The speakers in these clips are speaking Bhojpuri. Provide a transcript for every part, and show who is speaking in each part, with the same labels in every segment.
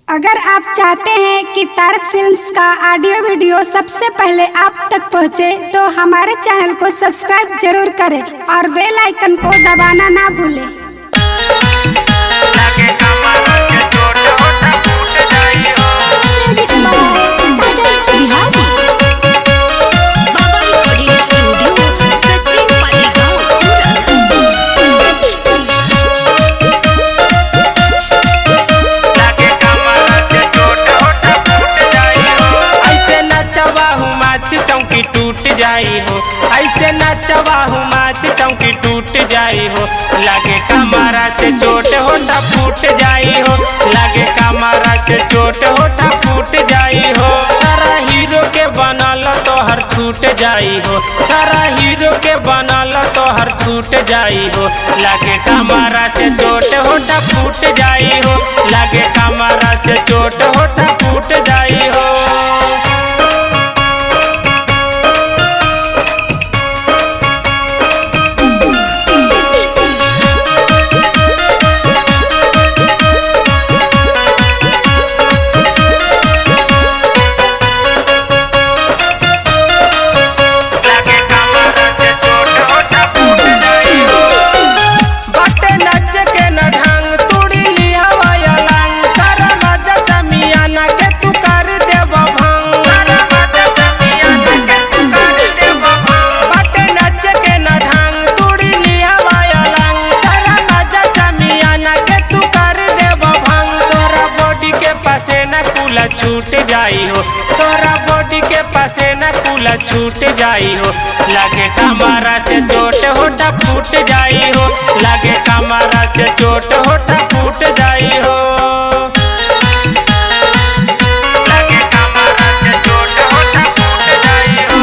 Speaker 1: अगर आप चाहते हैं कि तारक फिल्म्स का ऑडियो वीडियो सबसे पहले आप तक पहुंचे, तो हमारे चैनल को सब्सक्राइब जरूर करें और बेल आइकन को दबाना ना भूलें।
Speaker 2: चौकी टूट जाई हो, ऐसे नचवा हूँ माच चौकी टूट जाई हो। लागे कमरा से चोट होता फूट जाई हो, लागे कमरा से चोट होता फूट जाई हो। सारा हीरो के बनल तो हर छूट जाई हो, सारा हीरो के बनल तो हर छूट जाई हो। लागे कमरा से चोट होता फूट जाई हो, लागे कमरा से चोट होता फूट जाई हो। छूट जाई हो, तोरा बॉडी के पासे न कूला छूट जाई हो। लागे कमरा से चोट होता फूट जाई हो, लागे कमरा से चोट होता फूट जाई हो। लागे कमरा से चोट होता फूट जाई हो।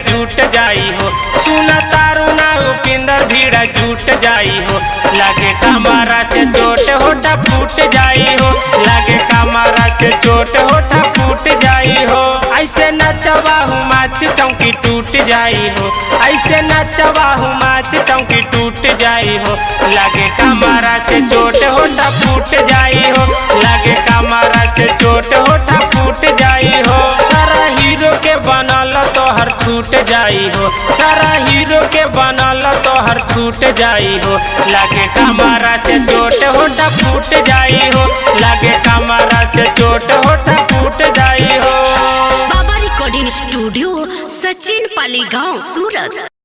Speaker 2: जुट जाई हो, सुन तारू ना उपिंदर भीड़ा जुट जाई हो। लागे कमरा से चोट होता फूट जाई हो, लागे कमरा से चोट होता फूट जाई हो। ऐसे नचवा हूँ माच चौकी टूट जाई हो, ऐसे नचवा हूँ माच चौकी टूट जाई हो। लागे कमरा से चोट होता फूट जाई हो, लागे कमरा से चोट होता फूट जाई हो। सारा हीरो के बनल तो हर छूट जाई हो, सारा हीरो के बनल तो हर छूट जाई हो। लागे कमरा से चोट होता फूट जाई हो, लागे कमरा से चोट होता फूट जाई हो।
Speaker 3: बाबा रिकॉर्डिंग स्टूडियो, सचिन पाली गांव, सूरत।